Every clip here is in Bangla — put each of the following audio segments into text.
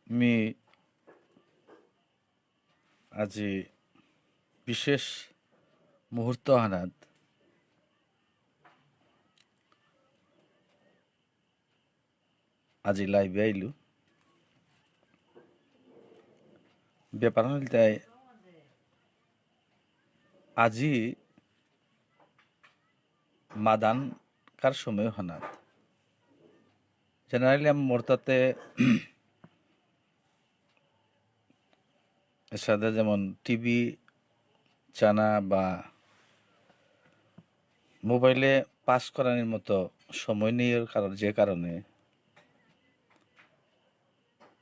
আমি আজি বিশেষ মুহূর্ত আনাত আজি লাইভে আইলু ব্যাপার হল তাই আজি মাদান কার সময় হানাত জেনারেলি আমি মোরতাতে এর সাথে যেমন টিভি চানা বা মোবাইলে পাস করানোর মতো সময় নেই কারণ যে কারণে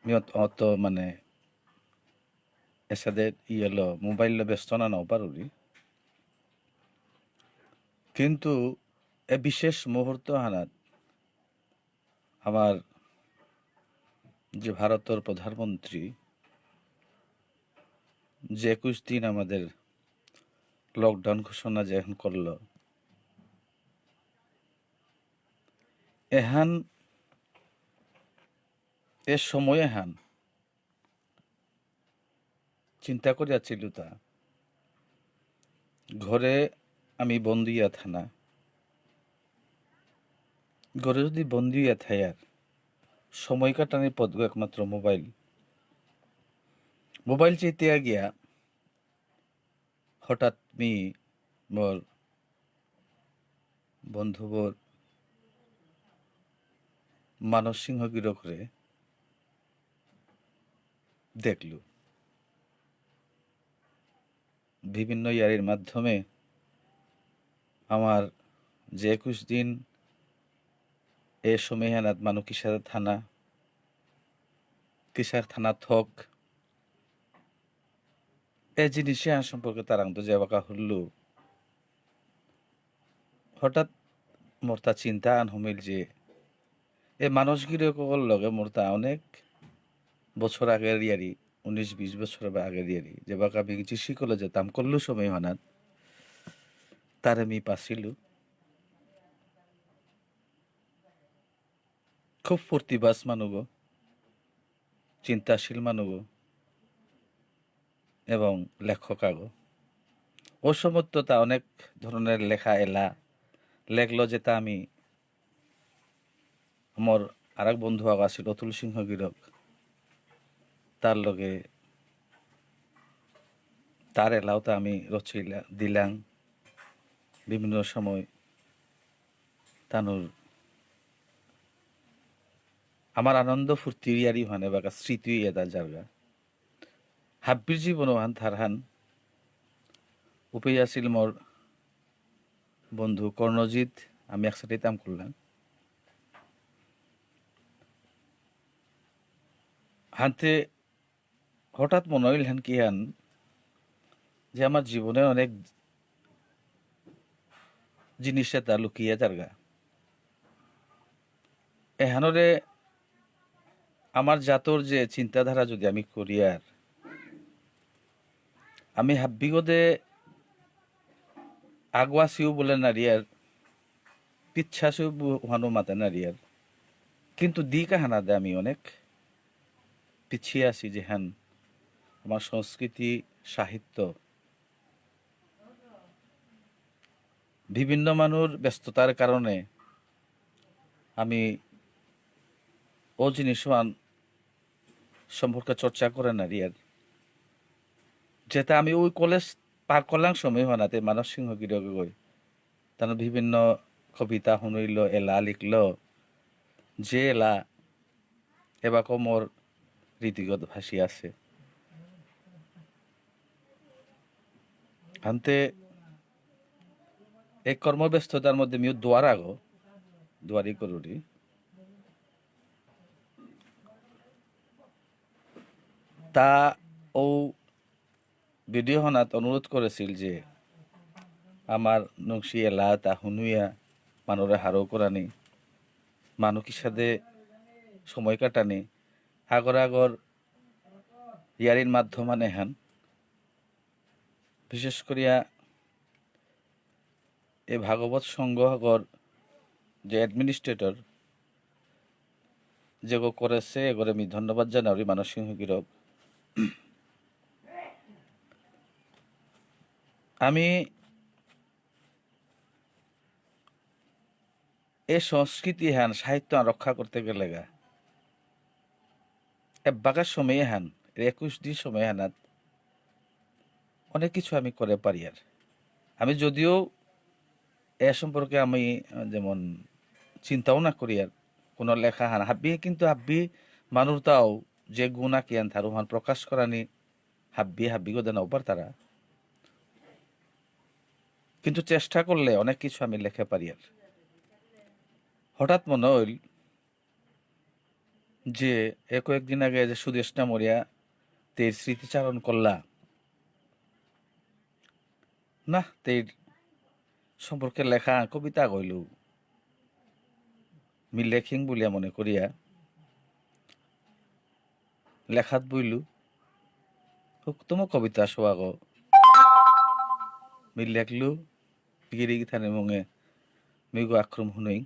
আমি অত মানে এর সাথে হলো মোবাইল ব্যস্ত না নাও পারি কিন্তু এ বিশেষ মুহূর্ত হানাত আমার যে ভারতের প্রধানমন্ত্রী যে 21 দিন আমাদের লকডাউন ঘোষণা যে এখন করলো এহান এ সময় এহান চিন্তা করিয়াছিল তা ঘরে আমি বন্দিয়া থানা ঘরে যদি বন্দিয়া থায়ার সময় কাটানোর পদ্ধতি একমাত্র মোবাইল চাইতে গিয়া হঠাৎ মি মোর বন্ধুবর মানস সিংহ গিরকরে দেখলু বিভিন্ন ইয়ারের মাধ্যমে আমার যে 21 দিন এ সময় হানাত মানু কিসার থানা থক এ জিনিসে সম্পর্কে তার তো যাবাকা হল্লু হঠাৎ মোরতা চিন্তা আন হমিল যে এ মানুষগিরকল লগে মোরতা অনেক বছর আগের ইয়ারি 19-20 বছর আগের ইয়ারি যে বাকা বিগজি কলে যেতাম করলু সময় হানাত তার আমি পাছিলু খুব ফুর্তিবাস মানুষ চিন্তাশীল মানুষ এবং লেখক আগো ও সময় তো তা অনেক ধরনের লেখা এলা লেখলো যেটা আমি আমার আরেক বন্ধু আগো আছিল অতুল সিংহ গিরক তার লগে তার এলাও তা আমি রচইলা দিলাম বিভিন্ন সময় তানুর আমার আনন্দ ফুর্তি ইয়ারি হানে বা স্মৃতি এদা জায়গা হাব্বির জীবন হান থারহান উপে আছিল মোর বন্ধু কর্ণজিৎ আমি একসাথে তাম করলাম হানতে হঠাৎ মনে হইল হান কি হান যে আমার জীবনে অনেক জিনিস তা লুকিয়ে জায়গা এহানরে আমার জাতর যে চিন্তাধারা যদি আমি করি আর আমি হাব্বিগদে আগুয়াছিও বলে নারিয়ার পিচ্ছাসিও হানো মাতে নারিয়ার কিন্তু দিকা হানা দে আমি অনেক পিছিয়ে আছি যে হ্যান আমার সংস্কৃতি সাহিত্য বিভিন্ন মানুষ ব্যস্ততার কারণে আমি ও জিনিস সম্পর্কে চর্চা করে নারিয়ার যেটা আমি ওই কলেজ পার করলাম সময় হনাতে মানস সিংহ গিরকে গই তার বিভিন্ন কবিতা শুনিল এলা লিখল যে এলা এবাকো মোর রীতিগত ভাষী আছে আনতে এই কর্মব্যস্ততার মধ্যে মিও দুয়ারি করুরি তা ও ভিডিও হনাত অনুরোধ করেছিল যে আমার নকশি এলা তা শুনুয়া মানুরে হারও করানি মানুষের সাথে সময় কাটানি আগর ইয়ারির মাধ্যমে নেহান বিশেষ করিয়া এই ভাগবত সংঘ আগর যে অ্যাডমিনিস্ট্রেটর যেগো করেছে এগোরে আমি ধন্যবাদ জানাই মানব সিংহ গিরক। আমি এ সংস্কৃতি হ্যান সাহিত্য রক্ষা করতে গেলে গা বাগার সময়ে হ্যান 21 দিন সময় হানাত অনেক কিছু আমি করে পারি। আর আমি যদিও এ সম্পর্কে আমি যেমন চিন্তাও না করি আর কোনো লেখা হান হাব্বি, কিন্তু হাব্বি মানুষ তাও যে গুণা কিয়ান থারু হান প্রকাশ করানি হাব্বি গোদে নাওবার তারা, কিন্তু চেষ্টা করলে অনেক কিছু আমি লেখা পারি। আর হঠাৎ মনে হইল যে কয়েকদিন আগে যে সুদেষ্ণা মরিয়া তের স্মৃতিচারণ করলা না, তের সম্পর্কে লেখা কবিতা কইল মি লেখিং বলিয়া মনে করিয়া লেখাত বইলু তোমার কবিতা শোয়া গো মি লেখলু গিরি গিথানে মঙে মিগো আক্রম হুনই।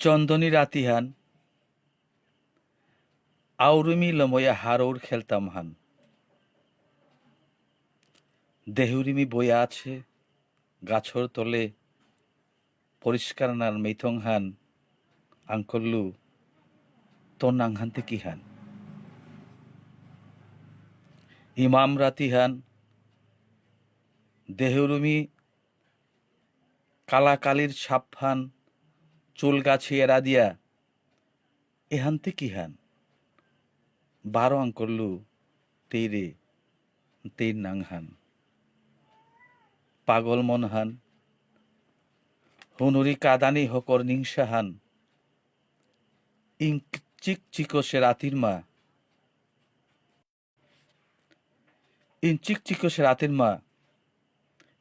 চন্দনী রাতিহান আউরুমি লময়া হারৌর খেলতাম হান, দেহুরিমি বইয়া আছে গাছর তলে পরিষ্কার নার মেথং হান আঙ্কল্লু তোর নাংহান্তে কি হান। ইমাম রাতিহান দেহুরুমি কালাকালির ছাপহান চুল গাছি এরা দিয়া এহান্তে কি হান 12 আঙ্কল্লু তেইরে তেইর নাংহান। পাগল মনহান হুনুরি কাদানি হকর নিংসাহান ইং চিক চিকসে রাতির মা ইন চিক চিকসে রাতির মা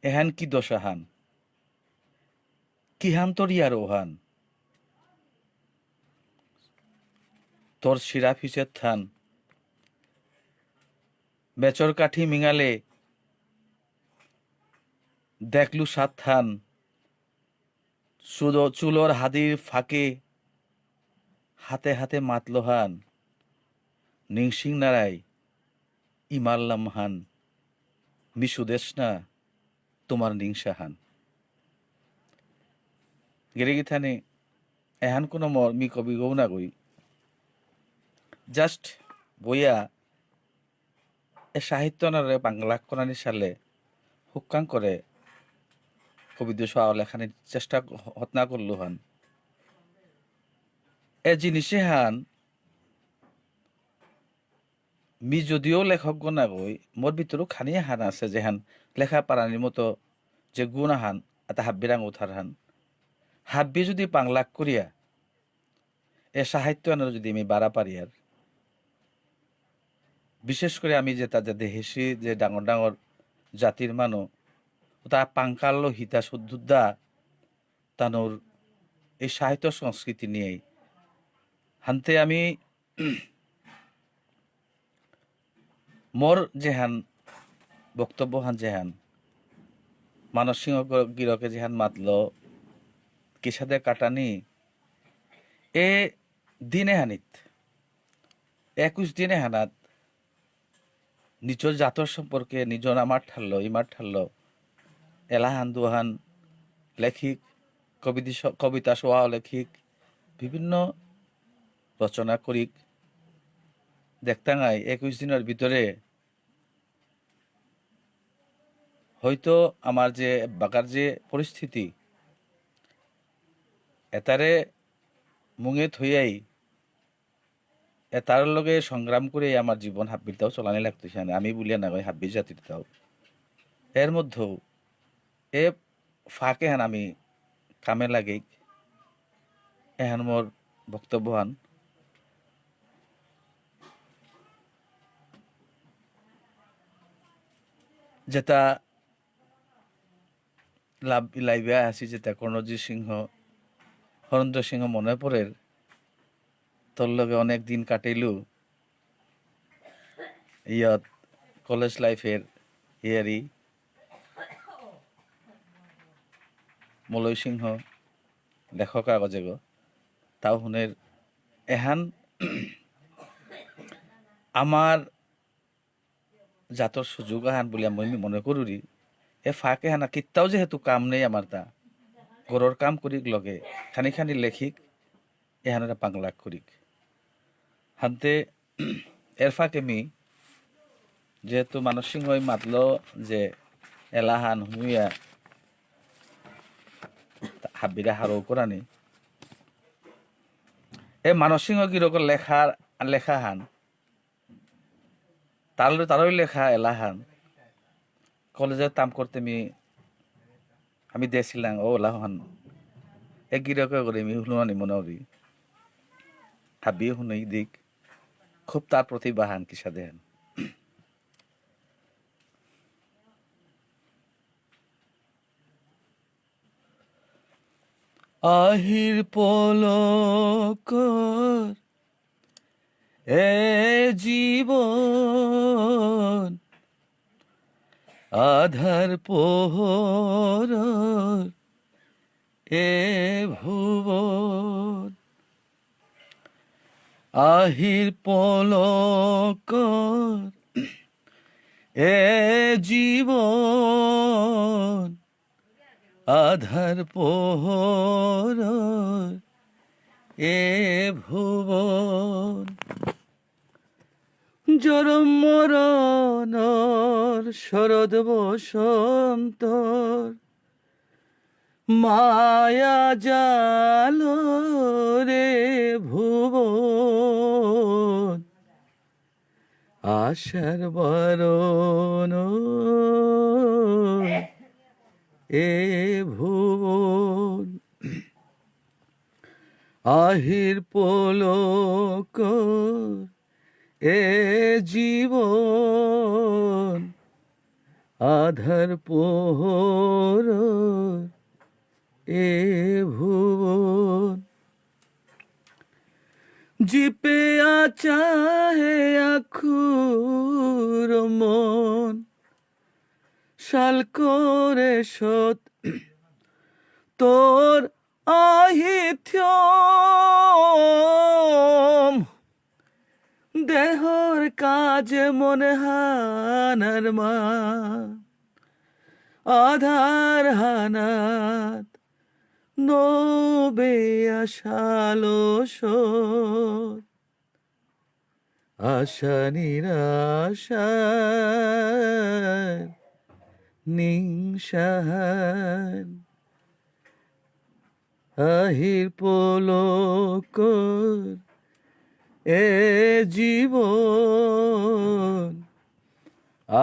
এহান কি দশাহান কিহান তরিয়ার ওহান তোর শিরা ফিসের থান বেচর কাঠি মিঙালে দেখলু সাত থান চুলোর হাদির ফাঁকে হাতে হাতে মাতলোহান নিংসিং নারাই ইমাল্লাম হান মিসুদেশ না তোমার নিংসাহান। গেরে গিথানে এহান কোনো মি কবি গৌ না গই জাস্ট বইয়া এ সাহিত্য নারে বাংলা কোনানি সালে হুক্কাং করে কবিদ লেখানির চেষ্টা হতনা করলু হান এ জিনিসে হান মি যদিও লেখক গনা গই মোর ভিতরেও খানিয়ে হান আছে যে হান লেখা পারানির মতো যে গুণ হান এটা হাব্বিরাং উঠার হান হাব্বি যদি বাংলা করিয়া এ সাহিত্য আনার যদি আমি বাড়া পারি। আর বিশেষ করে আমি যে তাদের দেহেসি যে ডাঙর ডাঙর জাতির মানুষ তা পাঙ্কাল্য হিতা শুদ্ধুদ্দা তানোর এই সাহিত্য সংস্কৃতি নিয়েই হানতে আমি মোর যেহান বক্তব্য হান যেহান মানব সিংহ গিরকে যেহান মাতল কিসাদে কাটানি এ দিনে হানিত 21 দিনে হানাত নিজর জাতর সম্পর্কে নিজর আমার ঠাল্লো ইমার ঠাল্লো এলাহান দুহান লেখিক কবিতা সোয়া লেখিক বিভিন্ন রচনা করিক দেখতাঙাই 21 দিনের ভিতরে হয়তো আমার যে বাগার যে পরিস্থিতি এতারে মুঙে থইয়াই এতার লগে সংগ্রাম করে আমার জীবন হাব্বিরটাও চলানি লাগতেছে আমি বলিয়া না হাব্বির জাতিরটাও এর মধ্যেও এ ফাঁকে হান আমি কামে লাগে এহান মোর বক্তব্য হান যেটা লাইভে আসি যেটা কর্ণজিৎ সিংহ হরেন্দ্র সিংহ মনে পড়ে তোর লগে অনেক দিন কাটাইলু ইয়াত কলেজ লাইফের ইয়ারি মলয় সিংহ লেখক কাগজে গো তাও হুনের এহান আমার জাতর সুযোগ আহান বলে আমি মনে করুরি এ ফাঁকে হানা কিত্তাও যেহেতু কাম নেই আমার তা গরর কাম করিক লগে খানি খানি লেখিক এহানারা বাংলা করিক হানতে এর ফাঁকে মি যেহেতু মানসিক হয়ে মাতল যে এলাহান হুইয়া হাবিরা হারো করানি এ মানসিক গিরক লেখা হান তারই লেখা এলাহান কলেজে তাম করতে আমি দেখছিলাম ও লাহান এ গিরকে করে আমি হুনুয়ানি মনে হাবি হুনই দিক খুব তার প্রতিভাহান কিসা দেন আহির পলক এ জীবন আধার পোহর এ ভুবন আহির পলক এ জীবন আধার পোহর এ ভুবন জরম মরণর শরদ বসন্তর মায়া জাল রে ভুবন আশার বরণ এ ভুবন আহির পলক এ জীবন আধার পোহর এ ভুবন জিপে আচাহে আখুর মন শাল করে সত তোর আহিথ্যম দেহর কাজে মনে হানার মা আধার হানাত নবে আশালো সত আশা নিরাশা নিংসান আহির পলক এ জীবন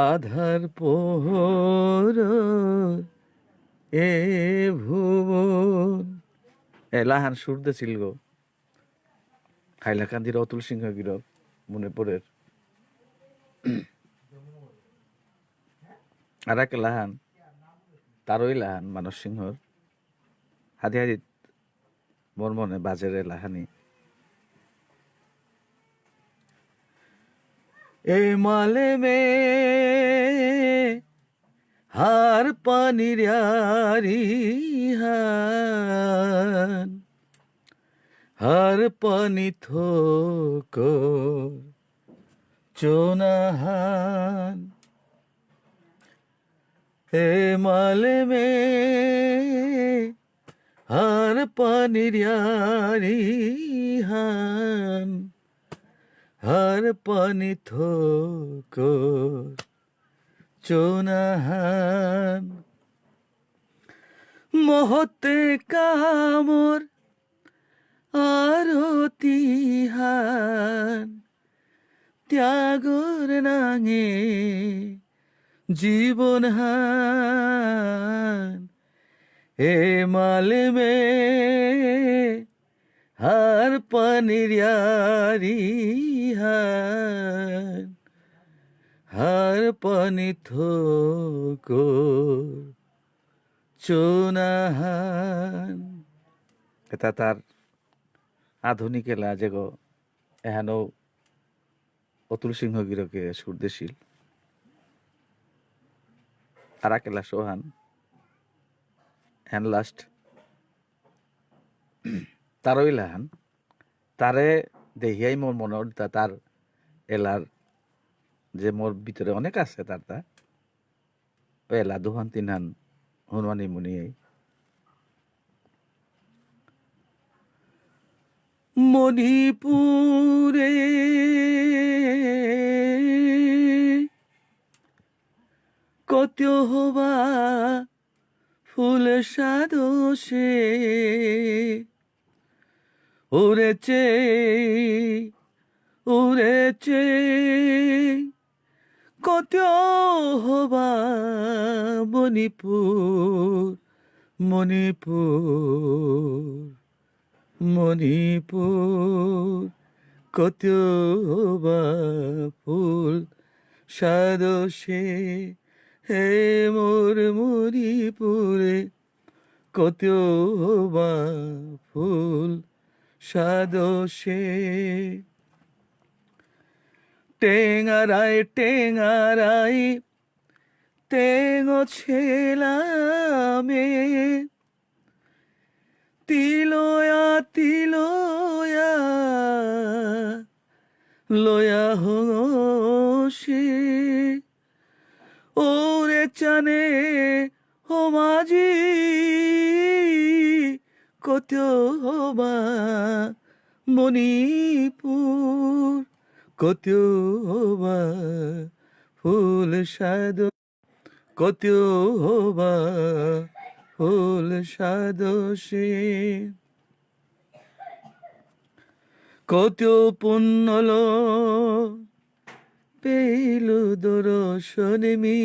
আধার পোহর এ ভুবন এলাহান সুরদে ছিল গো হাইলাকান্দির অতুল সিংহ গিরক মণিপুরের আর এক লাহান তারই লাহান মানস সিংহর হাদি হাদি মর্মনে বাজারে লাহানি এ মালে মে হার পানির হান হার পানি থোক চোনাহান এ মালে মে হার পানির হান হার পানি থোক চোনাহান মহতে কামর আরতিহান ত্যাগর নাঙে জীবন হান হে মালে মে হার পানির হান হার পানি থোক চোনাহান এটা তার আধুনিক এলা যে গো এহানো অতুল সিংহ গিরকে সুরদেশীল আর একেলা সোহান হ্যান লাস্ট তারই লাহান তারে দেখিয়াই মোর মনের তার এলার যে মোর ভিতরে অনেক আছে তা ওই এলা দুহান তিনহান হনুমানি মুনি মণিপুরে কত হবা ফুল সাদোষে উড়েছে উড়েছে কত হবা মণিপুর মণিপুর মণিপুর কত হবা ফুল সাদোষে হে মোর মণিপুরে কত হবা ফুল সাদোষে টেঙারায় টেঙারায় তেঙ ছেলামে তিলয়া তিলয়া লয়া হসে ওরে চানে ও মাঝি কত হবা মণিপুর কত হবা ফুল সাদ কত হবা ফুল সাদোষে কত পুণ্যল পেইলু দর্শনমি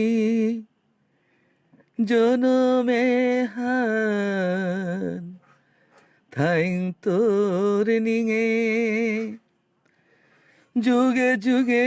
জনমে হান থাইং তোর নিঙে যুগে যুগে